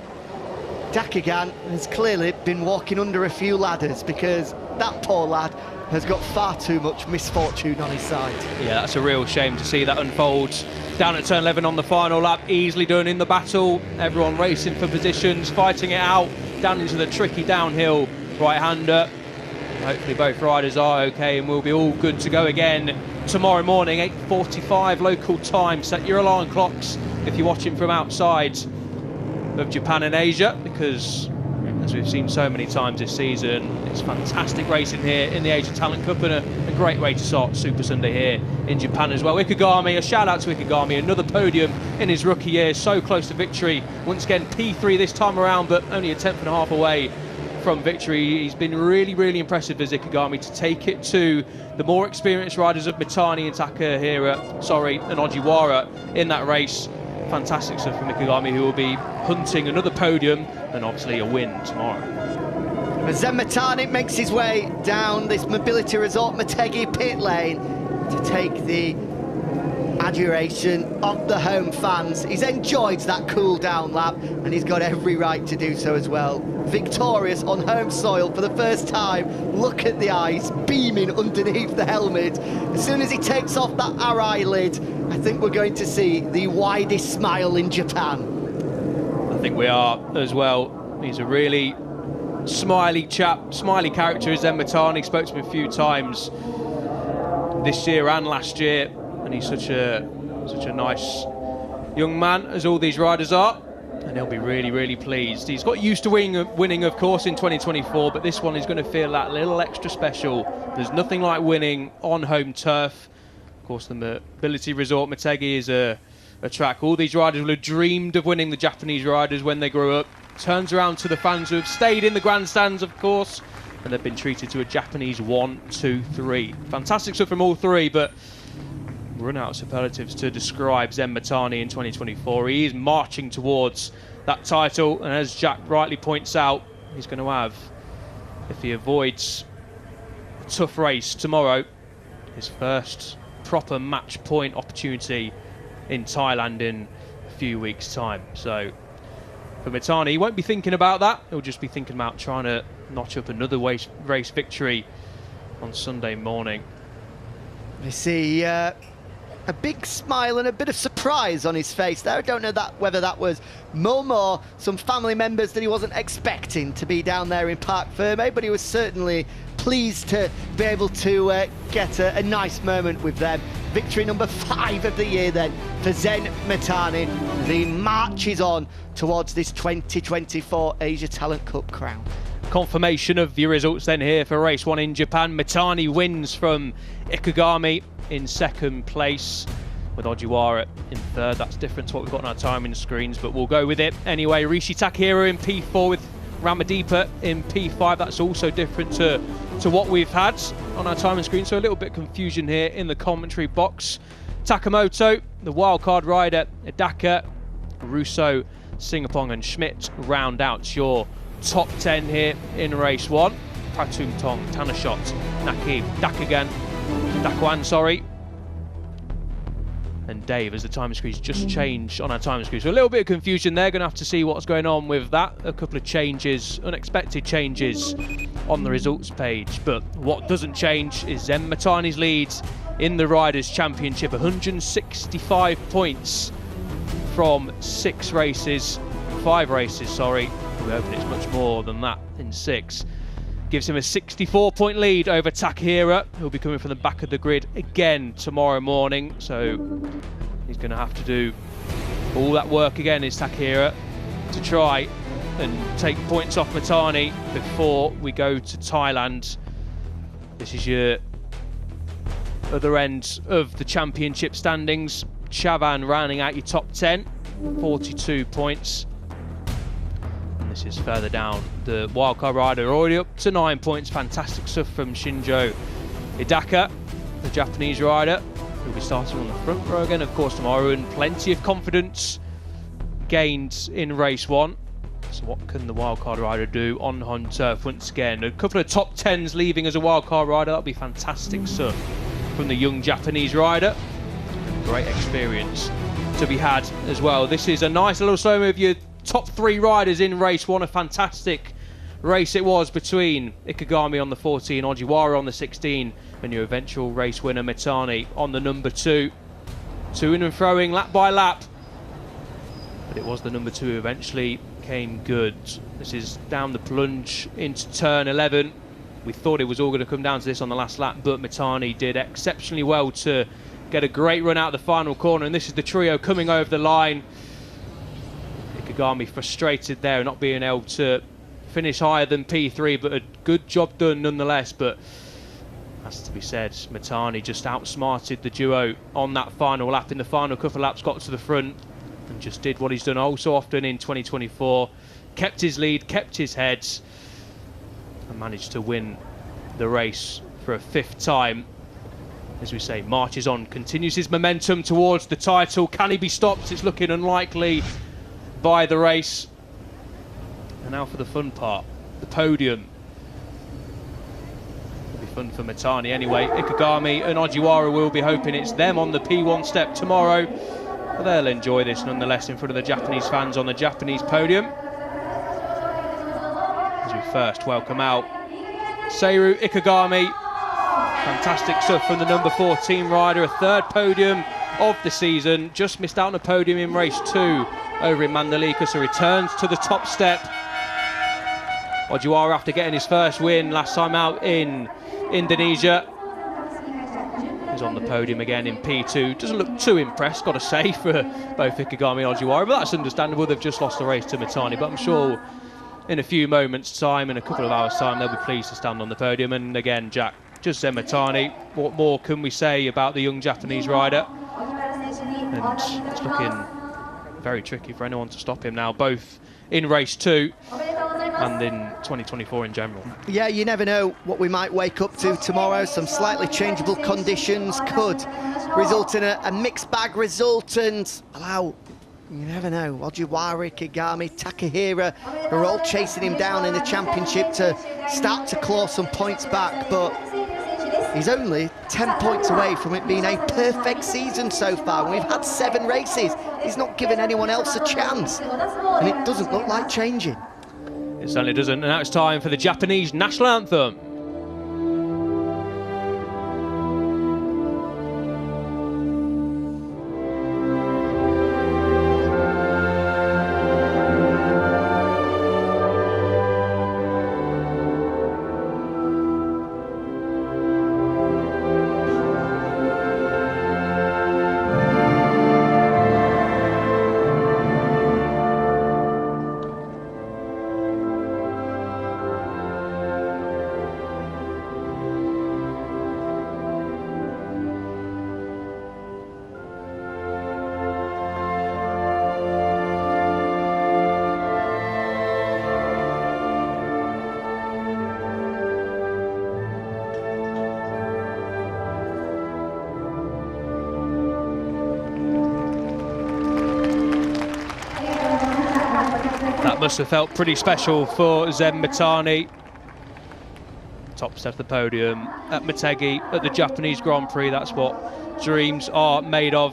Dakagan has clearly been walking under a few ladders, because that poor lad has got far too much misfortune on his side. Yeah, that's a real shame to see that unfold down at turn 11 on the final lap. Easily done in the battle, everyone racing for positions, fighting it out down into the tricky downhill right-hander. Hopefully both riders are okay and we'll be all good to go again tomorrow morning, 8:45 local time. Set your alarm clocks if you're watching from outside of Japan and Asia, because as we've seen so many times this season, it's fantastic racing here in the Asian Talent Cup, and a great way to start Super Sunday here in Japan as well. Ikegami, a shout out to Ikegami, another podium in his rookie year, so close to victory. Once again, P3 this time around, but only a 10th and a half away from victory. He's been really, really impressive as Ikegami to take it to the more experienced riders of Motegi and Takahira, and Ojiwara in that race. Fantastic stuff from Ikegami, who will be hunting another podium and obviously a win tomorrow. Zen Motegi makes his way down this Mobility Resort Motegi pit lane to take the adoration of the home fans. He's enjoyed that cool down lap, and he's got every right to do so as well. Victorious on home soil for the first time. Look at the eyes beaming underneath the helmet. As soon as he takes off that Arai lid, I think we're going to see the widest smile in Japan. I think we are as well. He's a really smiley chap, smiley character, Zen Motegi. Spoke to him a few times this year and last year, and he's such a nice young man, as all these riders are, and he'll be really, really pleased. He's got used to winning, of course, in 2024, but this one is going to feel that little extra special. There's nothing like winning on home turf. Of course, the Mobility Resort Motegi is a track all these riders will have dreamed of winning, the Japanese riders, when they grow up. Turns around to the fans who have stayed in the grandstands, of course, and they've been treated to a Japanese 1, 2, 3. Fantastic stuff from all 3, but run out of superlatives to describe Zen Motegi in 2024. He is marching towards that title, and as Jack rightly points out, he's going to have, if he avoids a tough race tomorrow, his first proper match point opportunity in Thailand in a few weeks' time. So for Motegi, he won't be thinking about that. He'll just be thinking about trying to notch up another race victory on Sunday morning. We see a big smile and a bit of surprise on his face there. I don't know whether that was Mum or some family members that he wasn't expecting to be down there in Parc Fermé, but he was certainly pleased to be able to get a nice moment with them. Victory number 5 of the year then for Zen Motegi as he marches on towards this 2024 Asia Talent Cup crown. Confirmation of your results then here for race 1 in Japan. Motegi wins from Ikegami in 2nd place, with Ojiwara in 3rd. That's different to what we've got on our timing screens, but we'll go with it anyway. Rishi Takehiro in P4 with Ramadeepa in P5. That's also different to what we've had on our timing screen, so a little bit of confusion here in the commentary box. Takamoto, the wildcard rider, Hidaka, Russo, Singapong and Schmidt round out your top 10 here in race 1. Pratum Tong, Tanashot, Nakib, Dakwan, sorry. And Dave, as the timing screen's just changed on our timing screen. So a little bit of confusion there, gonna have to see what's going on with that. A couple of changes, unexpected changes on the results page. But what doesn't change is Zen Motegi's lead in the Riders' Championship. 165 points from 5 races, sorry. We're hoping it's much more than that in 6. Gives him a 64-point lead over Takehiro, who'll be coming from the back of the grid again tomorrow morning. So he's going to have to do all that work again, is Takehiro, to try and take points off Motegi before we go to Thailand. This is your other end of the championship standings. Chavan rounding out your top 10, 42 points. This is further down. The wildcard rider already up to 9 points. Fantastic stuff from Shinjo Hidaka, the Japanese rider, who'll be starting on the front row again, of course, tomorrow, and plenty of confidence gained in race 1. So what can the wildcard rider do on home turf once again? A couple of top 10s leaving as a wildcard rider. That'll be fantastic stuff from the young Japanese rider. Great experience to be had as well. This is a nice little slow-mo of your top 3 riders in race 1. A fantastic race it was between Ikegami on the 14, Ojiwara on the 16, and your eventual race winner Motegi on the number 2. To-ing and throwing lap by lap, but it was the number 2 who eventually came good. This is down the plunge into turn 11. We thought it was all going to come down to this on the last lap, but Motegi did exceptionally well to get a great run out the final corner, and this is the trio coming over the line. Ikegami frustrated there, not being able to finish higher than P3, but a good job done nonetheless. But has to be said, Motegi just outsmarted the duo on that final lap. In the final couple of laps, got to the front and just did what he's done oh so often in 2024. Kept his lead, kept his head, and managed to win the race for a 5th time. As we say, marches on, continues his momentum towards the title. Can he be stopped? It's looking unlikely by the race. And now for the fun part, the podium. It'll be fun for Motegi anyway. Ikegami and Ojiwara will be hoping it's them on the P1 step tomorrow. But they'll enjoy this nonetheless in front of the Japanese fans on the Japanese podium. As we first welcome out Seiru Ikegami. Fantastic stuff from the number 14 rider, a 3rd podium of the season. Just missed out on a podium in race 2 over in Mandalika, so returns to the top step. Ojiwara, after getting his first win last time out in Indonesia, is on the podium again in P2. Doesn't look too impressed, got to say, for both Ikegami and Ojiwara, but that's understandable. They've just lost the race to Motegi, but I'm sure in a few moments' time, in a couple of hours' time, they'll be pleased to stand on the podium. And again, Jack, just Zen Motegi. What more can we say about the young Japanese rider? And it's looking very tricky for anyone to stop him now, both in race 2 and in 2024 in general. Yeah, you never know what we might wake up to tomorrow. Some slightly changeable conditions could result in a mixed bag result and allow, you never know, Ojiwara, Ikegami, Takehiro are all chasing him down in the championship to start to claw some points back. But He's only 10 points away from it being a perfect season so far. We've had 7 races. He's not given anyone else a chance. And it doesn't look like changing. It certainly doesn't. And now it's time for the Japanese national anthem. That must have felt pretty special for Zen Mitani. Top step of the podium at Motegi at the Japanese Grand Prix. That's what dreams are made of.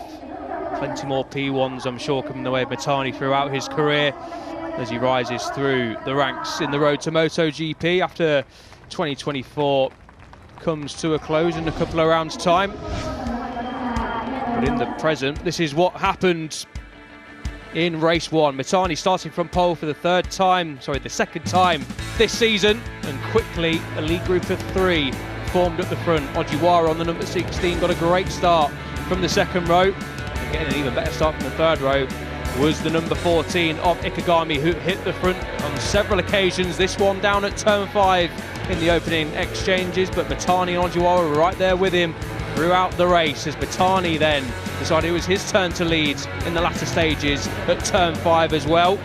Plenty more P1s, I'm sure, coming the way of Mitani throughout his career as he rises through the ranks in the road to MotoGP after 2024 comes to a close in a couple of rounds' time. But in the present, this is what happened in race 1. Mitani starting from pole for the second time this season, and quickly a lead group of 3 formed at the front. Ojiwara on the number 16 got a great start from the second row, and getting an even better start from the third row was the number 14 of Ikegami, who hit the front on several occasions, this one down at turn 5 in the opening exchanges, but Mitani and Ojiwara were right there with him throughout the race as Mitani then decided it was his turn to lead in the latter stages at turn 5 as well.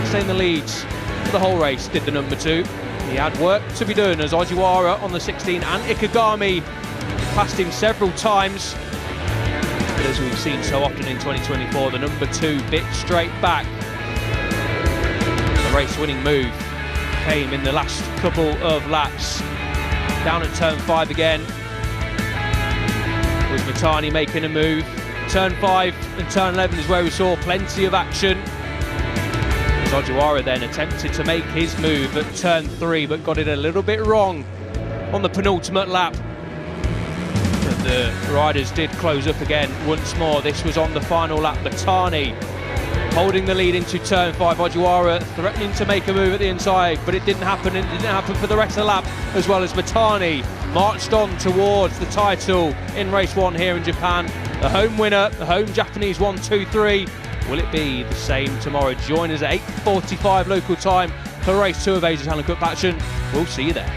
Staying the leads for the whole race did the number 2. He had work to be done as Ojiwara on the 16 and Ikegami passed him several times. But as we've seen so often in 2024, the number 2 bit straight back. The race-winning move came in the last couple of laps. Down at turn 5 again was Mitani making a move. Turn 5 and turn 11 is where we saw plenty of action. As Ojiwara then attempted to make his move at turn 3 but got it a little bit wrong on the penultimate lap. But the riders did close up again once more. This was on the final lap. Mitani holding the lead into turn 5. Ojiwara threatening to make a move at the inside, but it didn't happen, and it didn't happen for the rest of the lap as well, as Mitani marched on towards the title in race 1 here in Japan. The home winner, the home Japanese 1-2-3. Will it be the same tomorrow? Join us at 8:45 local time for race 2 of Asia Talent Cup action. We'll see you there.